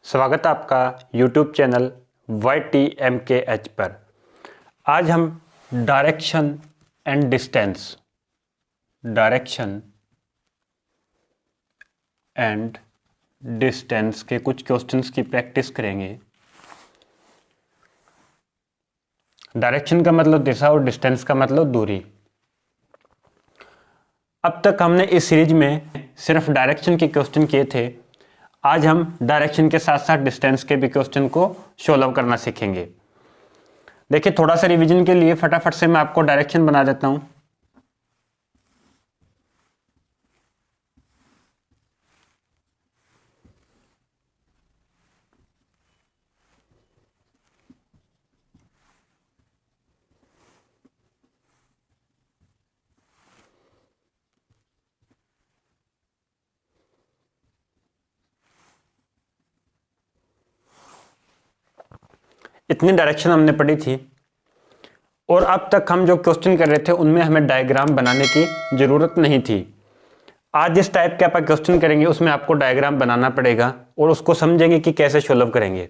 स्वागत है आपका YouTube चैनल YTMKH पर। आज हम डायरेक्शन एंड डिस्टेंस के कुछ क्वेश्चंस की प्रैक्टिस करेंगे। डायरेक्शन का मतलब दिशा और डिस्टेंस का मतलब दूरी। अब तक हमने इस सीरीज में सिर्फ डायरेक्शन के क्वेश्चन किए थे। आज हम डायरेक्शन के साथ साथ डिस्टेंस के भी क्वेश्चन को सॉल्व करना सीखेंगे। देखिए, थोड़ा सा रिवीजन के लिए फटाफट से मैं आपको डायरेक्शन बना देता हूं। इतनी डायरेक्शन हमने पढ़ी थी और अब तक हम जो क्वेश्चन कर रहे थे उनमें हमें डायग्राम बनाने की ज़रूरत नहीं थी। आज जिस टाइप के आप क्वेश्चन करेंगे उसमें आपको डायग्राम बनाना पड़ेगा और उसको समझेंगे कि कैसे सॉल्व करेंगे।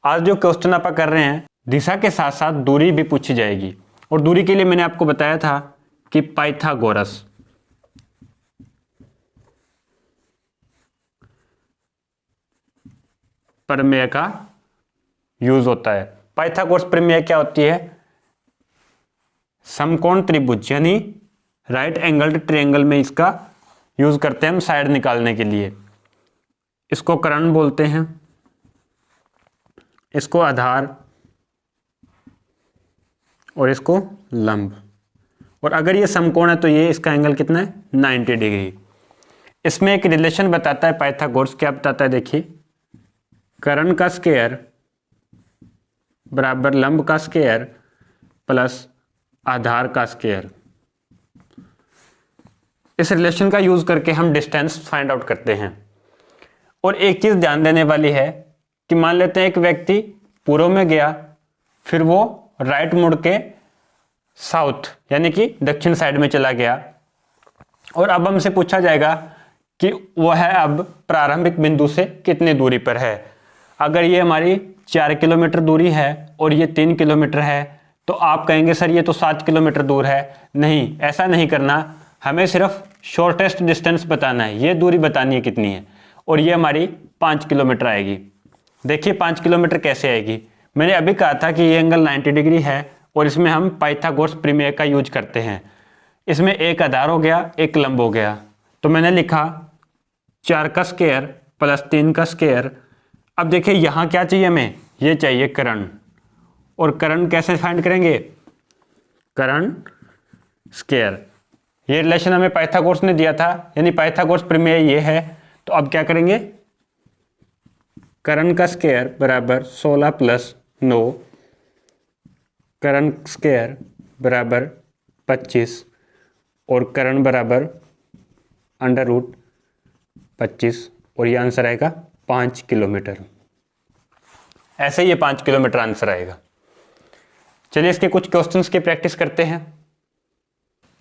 आज जो क्वेश्चन आप कर रहे हैं, दिशा के साथ साथ दूरी भी पूछी जाएगी और दूरी के लिए मैंने आपको बताया था कि पाइथागोरस प्रमेय का यूज होता है। पाइथागोरस प्रमेय क्या होती है? समकोण त्रिभुज यानी राइट एंगल्ड ट्रायंगल में इसका यूज करते हैं हम साइड निकालने के लिए। इसको कर्ण बोलते हैं, इसको आधार और इसको लंब। और अगर ये समकोण है तो ये इसका एंगल कितना है? 90 डिग्री। इसमें एक रिलेशन बताता है पाइथागोरस। क्या बताता है? देखिए, कर्ण का स्क्वायर बराबर लंब का स्क्वायर प्लस आधार का स्क्वायर। इस रिलेशन का यूज करके हम डिस्टेंस फाइंड आउट करते हैं। और एक चीज ध्यान देने वाली है कि मान लेते हैं एक व्यक्ति पूर्व में गया, फिर वो राइट मुड़ के साउथ यानी कि दक्षिण साइड में चला गया, और अब हमसे पूछा जाएगा कि वह अब प्रारंभिक बिंदु से कितनी दूरी पर है। अगर ये हमारी 4 किलोमीटर दूरी है और ये 3 किलोमीटर है तो आप कहेंगे सर ये तो 7 किलोमीटर दूर है। नहीं, ऐसा नहीं करना। हमें सिर्फ शॉर्टेस्ट डिस्टेंस बताना है, ये दूरी बतानी है कितनी है, और ये हमारी 5 किलोमीटर आएगी। देखिए 5 किलोमीटर कैसे आएगी। मैंने अभी कहा था कि ये एंगल 90 डिग्री है और इसमें हम पाइथागोरस प्रमेय का यूज करते हैं। इसमें एक आधार हो गया, एक लंब हो गया, तो मैंने लिखा 4 का स्क्वायर प्लस 3 का स्क्वायर। अब देखिए यहाँ क्या चाहिए हमें? ये चाहिए कर्ण। और कर्ण कैसे फाइंड करेंगे? कर्ण स्क्वायर। ये रिलेशन हमें पाइथागोरस ने दिया था, यानी पाइथागोरस प्रमेय ये है। तो अब क्या करेंगे? कर्ण का स्क्वायर बराबर 16 प्लस 9, कर्ण स्क्वायर बराबर 25 और कर्ण बराबर अंडर रूट 25, और ये आंसर आएगा 5 किलोमीटर। ऐसे ये 5 किलोमीटर आंसर आएगा। चलिए इसके कुछ क्वेश्चंस की प्रैक्टिस करते हैं।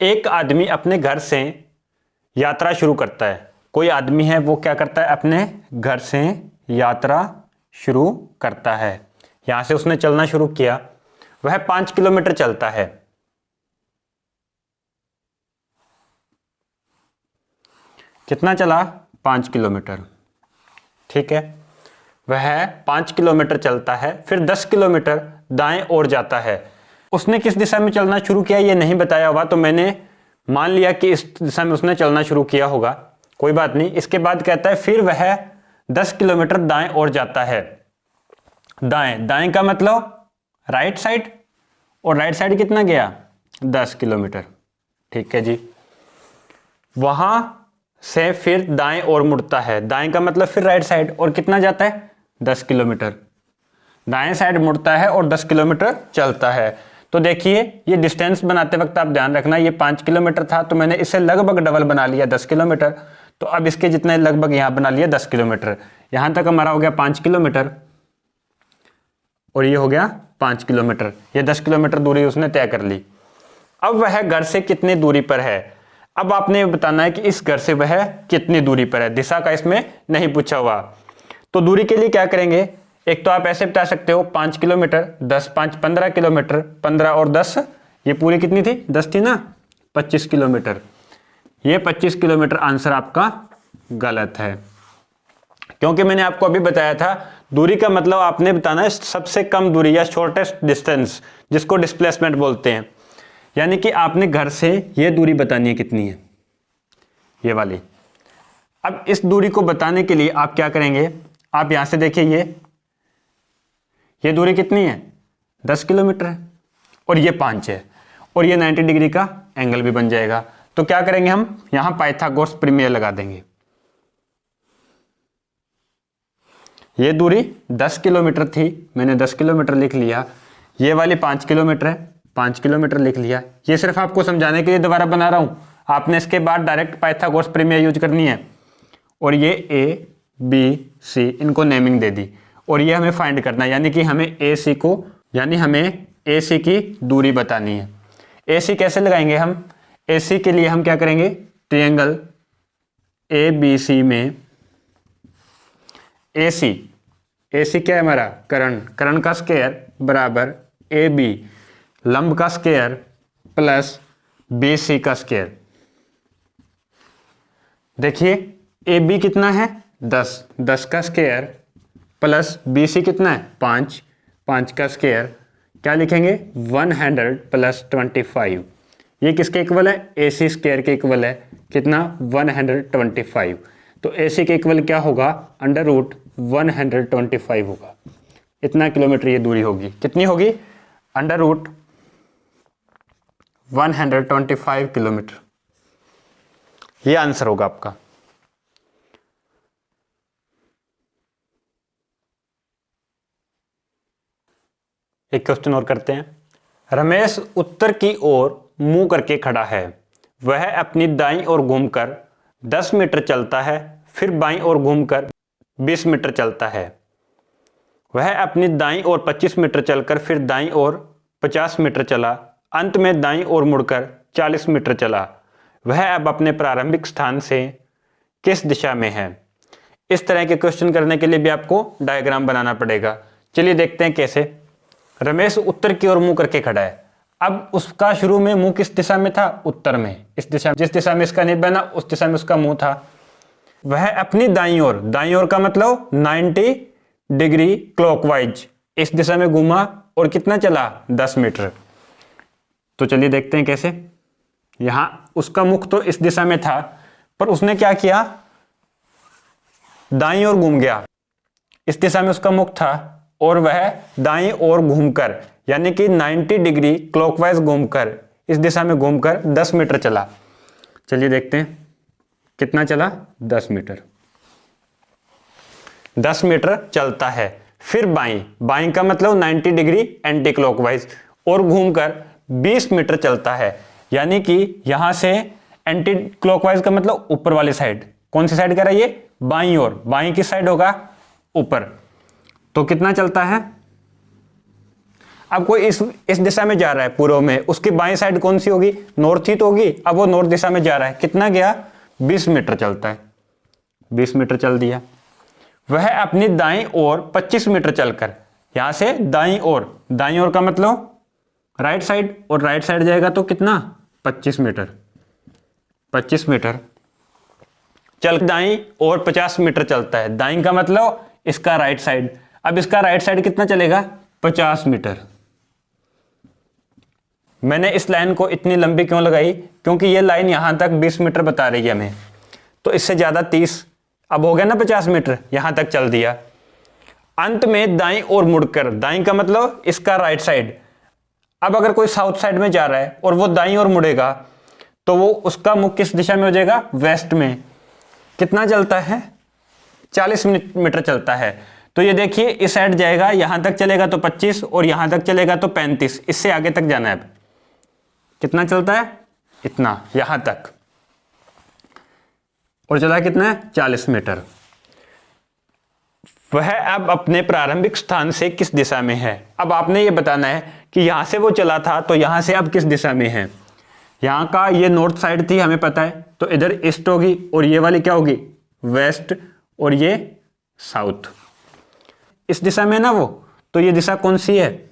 एक आदमी अपने घर से यात्रा शुरू करता है। कोई आदमी है, वो क्या करता है? अपने घर से यात्रा शुरू करता है। यहां से उसने चलना शुरू किया, वह 5 किलोमीटर चलता है। कितना चला? 5 किलोमीटर। ठीक है, वह 5 किलोमीटर चलता है, फिर 10 किलोमीटर दाएं ओर जाता है। उसने किस दिशा में चलना शुरू किया ये नहीं बताया हुआ, तो मैंने मान लिया कि इस दिशा में उसने चलना शुरू किया होगा। कोई बात नहीं। इसके बाद कहता है फिर वह 10 किलोमीटर दाएं ओर जाता है। दाएं, दाएं का मतलब राइट साइड, और राइट साइड कितना गया? 10 किलोमीटर। ठीक है जी। वहां से फिर दाएं ओर मुड़ता है। दाएं का मतलब फिर राइट साइड, और कितना जाता है? 10 किलोमीटर। दाएं साइड मुड़ता है और 10 किलोमीटर चलता है। तो देखिए, ये डिस्टेंस बनाते वक्त आप ध्यान रखना, ये 5 किलोमीटर था तो मैंने इसे लगभग डबल बना लिया 10 किलोमीटर। तो अब इसके जितने लगभग यहां बना लिया 10 किलोमीटर। यहां तक हमारा हो गया 5 किलोमीटर और ये हो गया 5 किलोमीटर। ये 10 किलोमीटर दूरी उसने तय कर ली। अब वह घर से कितनी दूरी पर है? अब आपने बताना है कि इस घर से वह कितनी दूरी पर है। दिशा का इसमें नहीं पूछा हुआ। तो दूरी के लिए क्या करेंगे, एक तो आप ऐसे बता सकते हो 5 किलोमीटर, 10 5 15 किलोमीटर, 15 और 10 ये पूरी कितनी थी, 10 थी ना, 25 किलोमीटर। ये 25 किलोमीटर आंसर आपका गलत है, क्योंकि मैंने आपको अभी बताया था दूरी का मतलब आपने बताना है सबसे कम दूरी या शॉर्टेस्ट डिस्टेंस, जिसको डिस्प्लेसमेंट बोलते हैं। यानी कि आपने घर से ये दूरी बतानी है कितनी है, ये वाली। अब इस दूरी को बताने के लिए आप क्या करेंगे, आप यहां से देखिए ये दूरी कितनी है, 10 किलोमीटर है और ये 5 है और ये 90 डिग्री का एंगल भी बन जाएगा। तो क्या करेंगे, हम यहां पाइथागोरस प्रमेय लगा देंगे। ये दूरी 10 किलोमीटर थी, मैंने 10 किलोमीटर लिख लिया। ये वाली 5 किलोमीटर है, 5 किलोमीटर लिख लिया। ये सिर्फ आपको समझाने के लिए दोबारा बना रहा हूं, आपने इसके बाद डायरेक्ट पाइथागोरस प्रमेय यूज करनी है। और ये ए बी सी इनको नेमिंग दे दी और ये हमें फाइंड करना है, यानी कि हमें ए सी की दूरी बतानी है। ए सी कैसे लगाएंगे हम, ए सी के लिए हम क्या करेंगे, ट्रायंगल ए बी सी में ए सी क्या है हमारा, कर्ण का स्क्वायर बराबर ए बी लंब का स्क्वायर प्लस बी सी का स्क्वायर। देखिए ए बी कितना है 10 का स्क्वायर प्लस बी सी कितना है 5 का स्क्वायर, क्या लिखेंगे 100 प्लस 25। ये किसके इक्वल है, ए सी स्क्वायर के इक्वल है, कितना 125। तो ए सी के इक्वल क्या होगा, अंडर रूट 125 होगा। इतना किलोमीटर ये दूरी होगी, कितनी होगी, अंडर रूट 125 किलोमीटर। ये आंसर होगा आपका। एक क्वेश्चन और करते हैं। रमेश उत्तर की ओर मुंह करके खड़ा है, वह अपनी दाईं ओर घूमकर 10 मीटर चलता है, फिर बाईं ओर घूमकर 20 मीटर चलता है। वह अपनी दाईं ओर 25 मीटर चलकर फिर दाईं ओर 50 मीटर चला, अंत में दाईं ओर मुड़कर 40 मीटर चला। वह अब अपने प्रारंभिक स्थान से किस दिशा में है। इस तरह के क्वेश्चन करने के लिए भी आपको डायग्राम बनाना पड़ेगा। चलिए देखते हैं कैसे। रमेश उत्तर की ओर मुंह करके खड़ा है, अब उसका शुरू में मुंह किस दिशा में था, उत्तर में। इस दिशा, जिस दिशा में इसका निब बना उस दिशा में उसका मुंह था। वह अपनी दाईं ओर का मतलब 90 डिग्री क्लॉकवाइज इस दिशा में घूमा और कितना चला 10 मीटर। तो चलिए देखते हैं कैसे। यहां उसका मुख तो इस दिशा में था, पर उसने क्या किया, दाईं ओर घूम गया। इस दिशा में उसका मुख था और वह दाईं ओर घूमकर, यानी कि 90 डिग्री क्लॉकवाइज घूमकर, इस दिशा में घूमकर 10 मीटर चला। चलिए देखते हैं कितना चला, 10 मीटर। 10 मीटर चलता है, फिर बाईं का मतलब 90 डिग्री एंटी क्लॉकवाइज और घूमकर 20 मीटर चलता है। यानी कि यहां से एंटी क्लॉकवाइज का मतलब ऊपर वाली साइड। कौन सी साइड कह रहा है ये, बाईं ओर। बाईं किस साइड होगा, ऊपर। तो कितना चलता है, अब कोई इस दिशा में जा रहा है पूर्व में, उसकी बाईं साइड कौन सी होगी, नॉर्थ ही तो होगी। अब वो नॉर्थ दिशा में जा रहा है, कितना गया 20 मीटर चलता है, 20 मीटर चल दिया। वह अपनी दाईं ओर 25 मीटर चलकर, यहां से दाईं ओर का मतलब राइट साइड, और राइट साइड जाएगा तो कितना 25 मीटर चल दाईं ओर 50 मीटर चलता है। दाईं का मतलब इसका राइट साइड। अब इसका राइट साइड कितना चलेगा 50 मीटर। मैंने इस लाइन को इतनी लंबी क्यों लगाई, क्योंकि ये लाइन यहां तक 20 मीटर बता रही है हमें, तो इससे ज्यादा 30, अब हो गया ना 50 मीटर, यहां तक चल दिया। अंत में दाईं ओर मुड़कर, दाईं का मतलब इसका राइट साइड। अब अगर कोई साउथ साइड में जा रहा है और वो दाईं ओर मुड़ेगा तो वो उसका मुख किस दिशा में हो जाएगा, वेस्ट में। कितना चलता है 40 मीटर चलता है। तो ये देखिए इस साइड जाएगा, यहां तक चलेगा तो 25 और यहां तक चलेगा तो 35, इससे आगे तक जाना है। अब कितना चलता है, इतना यहां तक, और चला कितना है 40 मीटर। वह अब अपने प्रारंभिक स्थान से किस दिशा में है। अब आपने ये बताना है कि यहां से वो चला था तो यहां से अब किस दिशा में है। यहां का ये नॉर्थ साइड थी हमें पता है, तो इधर ईस्ट होगी और ये वाली क्या होगी वेस्ट, और ये साउथ। इस दिशा में ना वो, तो ये दिशा कौन सी है?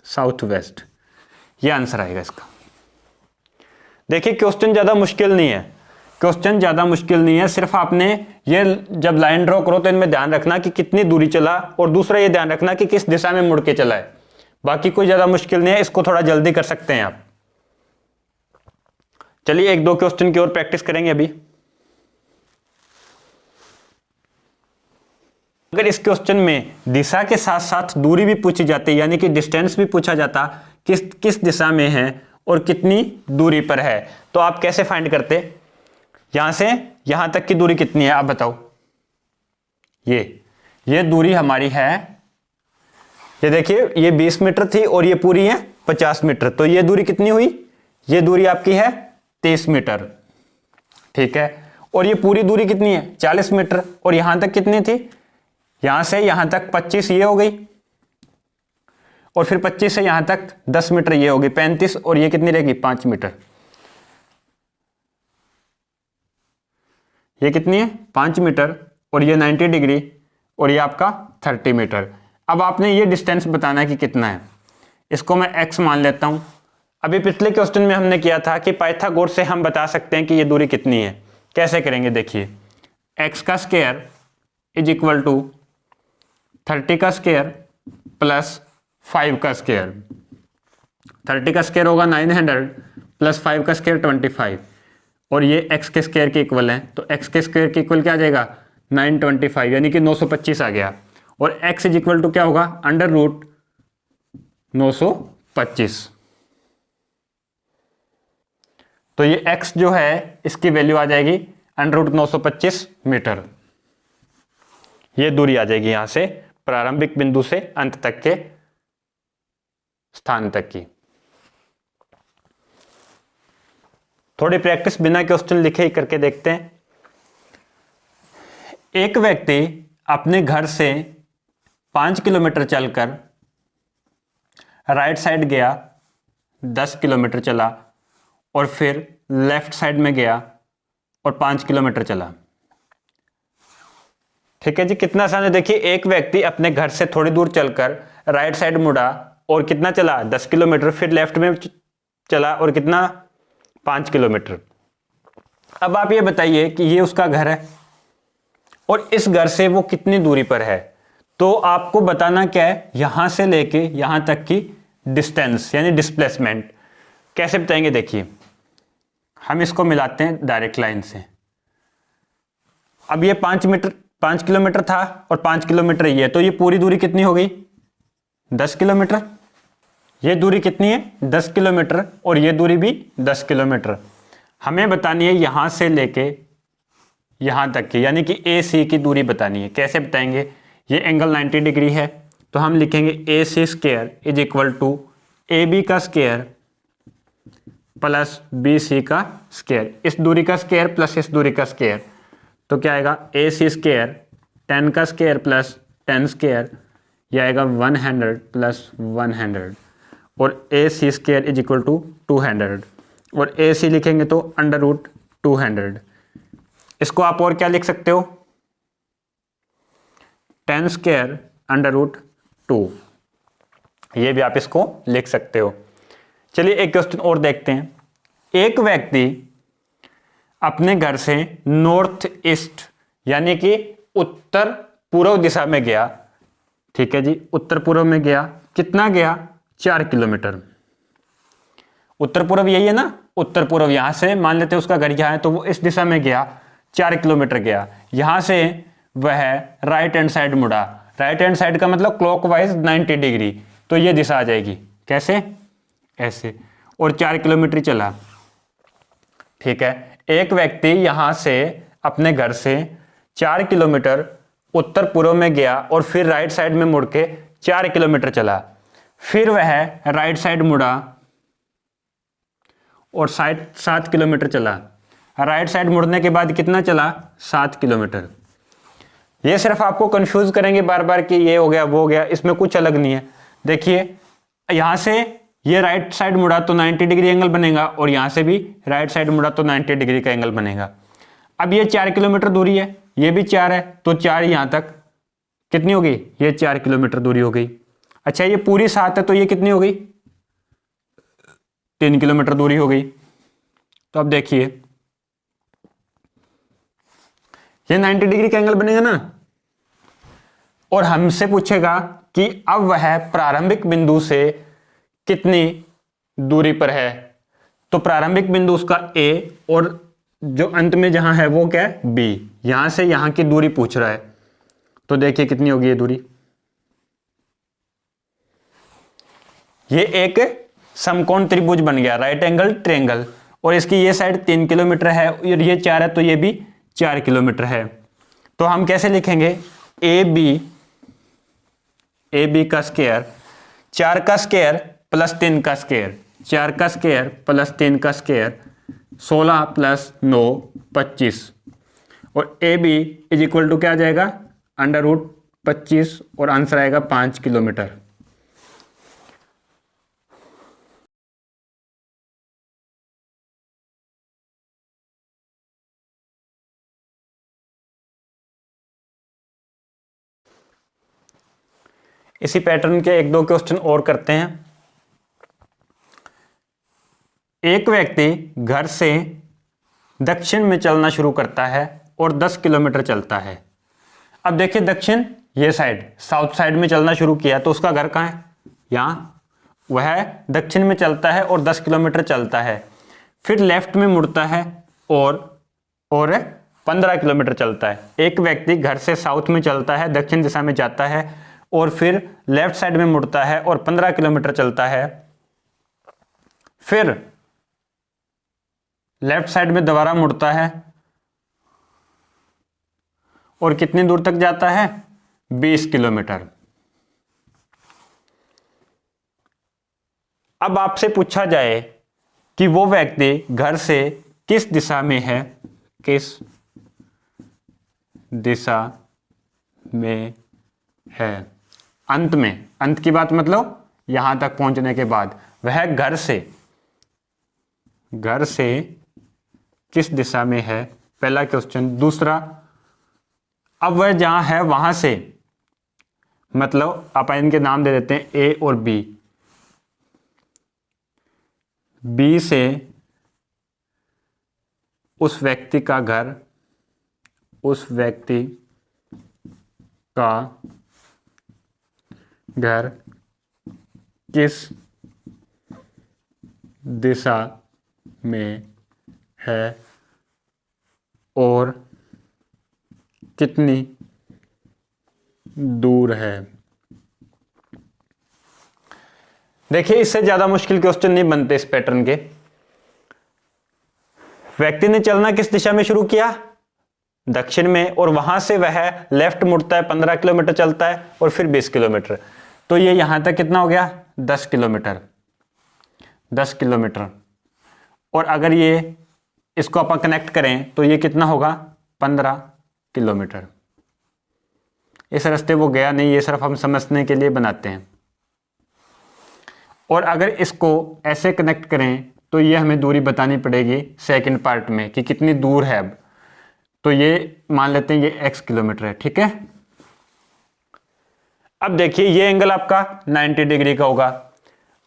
South west. ये आंसर आएगा इसका। देखिए क्वेश्चन ज़्यादा मुश्किल नहीं है, क्वेश्चन ज़्यादा मुश्किल नहीं है। सिर्फ आपने ये जब लाइन ड्रॉ करो तो इनमें ध्यान रखना कि कितनी दूरी चला, और दूसरा ये ध्यान रखना कि किस दिशा में मुड़ के चला है। बाकी कोई ज़्यादा मुश्किल नहीं है, इसको थोड़ा जल्दी कर सकते हैं आप। चलिए एक दो क्वेश्चन की और प्रैक्टिस करेंगे अभी। अगर इस क्वेश्चन में दिशा के साथ साथ दूरी भी पूछी जाती, यानी कि डिस्टेंस भी पूछा जाता, किस दिशा में है और कितनी दूरी पर है, तो आप कैसे फाइंड करते? यहां से यहां तक की दूरी कितनी है आप बताओ। ये दूरी हमारी है, ये देखिए ये 20 मीटर थी और ये पूरी है 50 मीटर, तो ये दूरी कितनी हुई? ये दूरी आपकी है 30 मीटर, ठीक है। और ये पूरी दूरी कितनी है? 40 मीटर, और यहां तक कितनी थी? यहां से यहां तक 25 ये हो गई, और फिर 25 से यहां तक 10 मीटर ये होगी 35, और ये कितनी रहेगी? 5 मीटर। ये कितनी है? 5 मीटर, और ये 90 डिग्री, और ये आपका 30 मीटर। अब आपने ये डिस्टेंस बताना है कि कितना है। इसको मैं x मान लेता हूं। अभी पिछले क्वेश्चन में हमने किया था कि पाइथागोरस से हम बता सकते हैं कि ये दूरी कितनी है। कैसे करेंगे देखिए, x का स्क्वायर इज इक्वल टू 30 का स्क्वायर प्लस 5 का स्क्वायर। 30 का स्क्वायर होगा 900 प्लस 5 का स्क्वायर 25, और ये x के स्क्वायर के इक्वल है, तो x के स्क्वायर के इक्वल क्या आ जाएगा? 925, यानी कि 925 आ गया। और x इज इक्वल टू क्या होगा? Under root 925। तो ये x जो है इसकी वैल्यू आ जाएगी अंडर रूट 925 मीटर। ये दूरी आ जाएगी यहां से प्रारंभिक बिंदु से अंत तक के स्थान तक की। थोड़ी प्रैक्टिस बिना क्वेश्चन लिखे ही करके देखते हैं। एक व्यक्ति अपने घर से 5 किलोमीटर चलकर राइट साइड गया, 10 किलोमीटर चला, और फिर लेफ्ट साइड में गया और 5 किलोमीटर चला। ठीक है जी, कितना आसान है। देखिए एक व्यक्ति अपने घर से थोड़ी दूर चलकर राइट साइड मुड़ा और कितना चला? 10 किलोमीटर, फिर लेफ्ट में चला और कितना? 5 किलोमीटर। अब आप ये बताइए कि ये उसका घर है और इस घर से वो कितनी दूरी पर है। तो आपको बताना क्या है? यहां से लेके यहां तक की डिस्टेंस यानी डिस्प्लेसमेंट। कैसे बताएंगे? देखिए हम इसको मिलाते हैं डायरेक्ट लाइन से। अब ये 5 किलोमीटर था और 5 किलोमीटर ये है, तो ये पूरी दूरी कितनी हो गई? 10 किलोमीटर। ये दूरी कितनी है? 10 किलोमीटर, और ये दूरी भी 10 किलोमीटर। हमें बतानी है यहां से लेके यहां तक की, यानी कि ए सी की दूरी बतानी है। कैसे बताएंगे? ये एंगल 90 डिग्री है, तो हम लिखेंगे A C square is equal to A B का स्क्वायर प्लस बी सी का स्क्वायर। इस दूरी का स्क्वायर प्लस इस दूरी का स्क्वायर, तो क्या आएगा? ए सी स्क्वायर 10 का स्क्वायर प्लस 10 स्क्वायर, यह आएगा 100 प्लस 100, और ए C square is equal to 200, और ए सी लिखेंगे तो अंडर रूट 200। इसको आप और क्या लिख सकते हो? 10 स्क्वायर अंडर रूट 2, ये भी आप इसको लिख सकते हो। चलिए एक क्वेश्चन और देखते हैं। एक व्यक्ति अपने घर से नॉर्थ ईस्ट यानी कि उत्तर पूर्व दिशा में गया। ठीक है जी, उत्तर पूर्व में गया। कितना गया? 4 किलोमीटर। उत्तर पूर्व यही है ना, उत्तर पूर्व। यहां से मान लेते हैं उसका घर यहाँ है, तो वो इस दिशा में गया, 4 किलोमीटर गया। यहां से वह राइट हैंड साइड मुड़ा। राइट हैंड साइड का मतलब क्लॉकवाइज 90 डिग्री, तो ये दिशा आ जाएगी। कैसे? ऐसे, और 4 किलोमीटर चला। ठीक है, एक व्यक्ति यहां से अपने घर से 4 किलोमीटर उत्तर पूर्व में गया और फिर राइट साइड में मुड़ के 4 किलोमीटर चला। फिर वह राइट साइड मुड़ा और 7 किलोमीटर चला। राइट साइड मुड़ने के बाद कितना चला? 7 किलोमीटर। ये सिर्फ आपको कंफ्यूज करेंगे बार बार कि ये हो गया वो हो गया, इसमें कुछ अलग नहीं है। देखिए यहां से ये राइट साइड मुड़ा तो 90 डिग्री एंगल बनेगा, और यहां से भी राइट साइड मुड़ा तो 90 डिग्री का एंगल बनेगा। अब ये 4 किलोमीटर दूरी है, ये भी 4 है, तो 4 यहां तक कितनी होगी, ये 4 किलोमीटर दूरी हो गई। अच्छा ये पूरी 7 है तो ये कितनी हो गई, 3 किलोमीटर दूरी हो गई। तो अब देखिए ये 90 डिग्री का एंगल बनेगा ना, और हमसे पूछेगा कि अब वह प्रारंभिक बिंदु से कितनी दूरी पर है। तो प्रारंभिक बिंदु उसका A और जो अंत में जहां है वो क्या है, B। यहां से यहां की दूरी पूछ रहा है, तो देखिए कितनी होगी ये दूरी। ये एक समकोण त्रिभुज बन गया, राइट एंगल ट्रायंगल, और इसकी ये साइड 3 किलोमीटर है और ये 4 है तो ये भी 4 किलोमीटर है। तो हम कैसे लिखेंगे, ए बी का स्क्वायर, 4 का स्क्वायर प्लस 3 का स्क्वायर, 4 का स्क्वायर प्लस 3 का स्क्वायर, 16 प्लस 9 25, और A B is equal to क्या आ जाएगा, √25, और आंसर आएगा 5 किलोमीटर। इसी पैटर्न के 1-2 क्वेश्चन और करते हैं। एक व्यक्ति घर से दक्षिण में चलना शुरू करता है और 10 किलोमीटर चलता है। अब देखिए दक्षिण ये साइड, साउथ साइड में चलना शुरू किया तो उसका घर कहाँ है, यहाँ। वह दक्षिण में चलता है और 10 किलोमीटर चलता है, फिर लेफ्ट में मुड़ता है और 15 किलोमीटर चलता है। एक व्यक्ति घर से साउथ में चलता है, दक्षिण दिशा में जाता है और फिर लेफ्ट साइड में मुड़ता है और 15 किलोमीटर चलता है, फिर लेफ्ट साइड में दोबारा मुड़ता है और कितनी दूर तक जाता है, 20 किलोमीटर। अब आपसे पूछा जाए कि वो व्यक्ति घर से किस दिशा में है, किस दिशा में है। अंत में, अंत की बात मतलब यहां तक पहुंचने के बाद वह घर से किस दिशा में है, पहला क्वेश्चन। दूसरा, अब वह जहां है वहां से, मतलब आप इनके नाम दे देते हैं ए और बी, बी से उस व्यक्ति का घर, उस व्यक्ति का घर किस दिशा में है और कितनी दूर है। देखिए इससे ज्यादा मुश्किल क्वेश्चन नहीं बनते इस पैटर्न के। व्यक्ति ने चलना किस दिशा में शुरू किया, दक्षिण में, और वहां से वह लेफ्ट मुड़ता है, 15 किलोमीटर चलता है और फिर 20 किलोमीटर। तो ये यहां तक कितना हो गया, 10 किलोमीटर, 10 किलोमीटर। और अगर ये इसको अपन कनेक्ट करें तो ये कितना होगा, 15 किलोमीटर। इस रास्ते वो गया नहीं, ये सिर्फ हम समझने के लिए बनाते हैं। और अगर इसको ऐसे कनेक्ट करें तो ये हमें दूरी बतानी पड़ेगी सेकंड पार्ट में कि कितनी दूर है। अब तो ये मान लेते हैं ये x किलोमीटर है, ठीक है। अब देखिए ये एंगल आपका 90 डिग्री का होगा।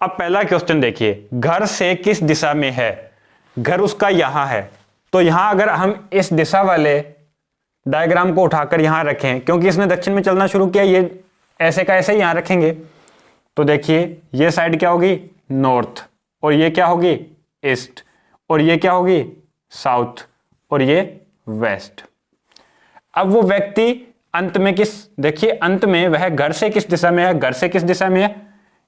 अब पहला क्वेश्चन देखिए, घर से किस दिशा में है, घर उसका यहां है। तो यहां अगर हम इस दिशा वाले डायग्राम को उठाकर यहां रखें, क्योंकि इसने दक्षिण में चलना शुरू किया, ये ऐसे का ऐसे यहां रखेंगे, तो देखिए ये साइड क्या होगी, नॉर्थ, और ये क्या होगी, ईस्ट, और ये क्या होगी, साउथ, और ये वेस्ट। अब वो व्यक्ति अंत में किस, देखिए अंत में वह घर से किस दिशा में है, घर से किस दिशा में है,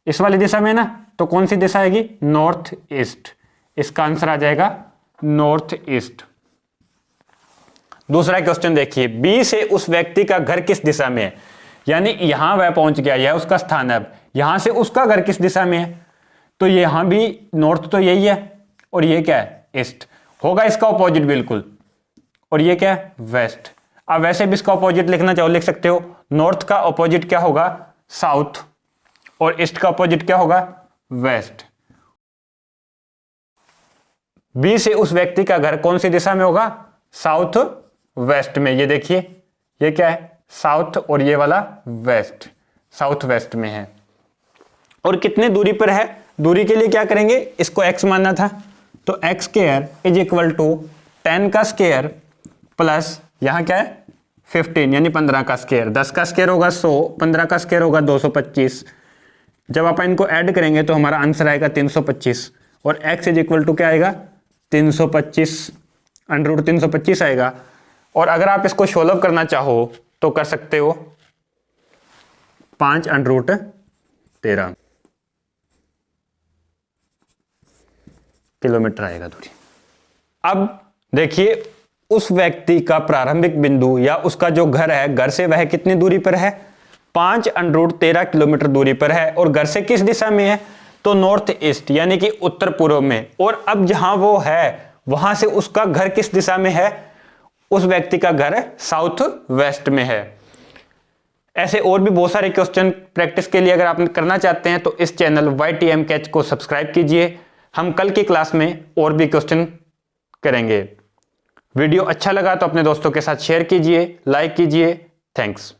इस वाली दिशा में है ना, तो कौन सी दिशा आएगी, नॉर्थ ईस्ट। इसका आंसर आ जाएगा नॉर्थ ईस्ट। दूसरा क्वेश्चन देखिए, बी से उस व्यक्ति का घर किस दिशा में है, यानी यहां वह पहुंच गया, यह उसका स्थान है। अब यहां से उसका घर किस दिशा में है, तो यहां भी नॉर्थ तो यही है और ये क्या है, ईस्ट होगा, इसका ऑपोजिट बिल्कुल, और ये क्या है, वेस्ट। अब वैसे भी इसका ऑपोजिट लिखना चाहो लिख सकते हो, नॉर्थ का ऑपोजिट क्या होगा, साउथ, और ईस्ट का ऑपोजिट क्या होगा, वेस्ट। बी से उस व्यक्ति का घर कौन सी दिशा में होगा, साउथ वेस्ट में। ये देखिए ये क्या है, साउथ और ये वाला वेस्ट, साउथ वेस्ट में है। और कितने दूरी पर है, दूरी के लिए क्या करेंगे, इसको x मानना था तो x square is equal to 10 का स्क्वायर प्लस यहाँ क्या है 15 यानी 15 का स्क्वायर। 10 का स्क्वायर होगा 100, 15 का स्क्वायर होगा 225। जब आप इनको ऐड करेंगे तो हमारा आंसर आएगा 325 और x इज इक्वल टू क्या आएगा 325, अंडर रूट 325 आएगा। और अगर आप इसको सोल्व करना चाहो तो कर सकते हो 5 अंडर रूट 13 किलोमीटर आएगा दूरी। अब देखिए उस व्यक्ति का प्रारंभिक बिंदु या उसका जो घर है, घर से वह कितनी दूरी पर है, 5 अंडर रूट 13 किलोमीटर दूरी पर है। और घर से किस दिशा में है, तो नॉर्थ ईस्ट यानी कि उत्तर पूर्व में। और अब जहां वो है वहां से उसका घर किस दिशा में है, उस व्यक्ति का घर साउथ वेस्ट में है। ऐसे और भी बहुत सारे क्वेश्चन प्रैक्टिस के लिए अगर आप करना चाहते हैं तो इस चैनल YTM कैच को सब्सक्राइब कीजिए। हम कल की क्लास में और भी क्वेश्चन करेंगे। वीडियो अच्छा लगा तो अपने दोस्तों के साथ शेयर कीजिए, लाइक कीजिए। थैंक्स।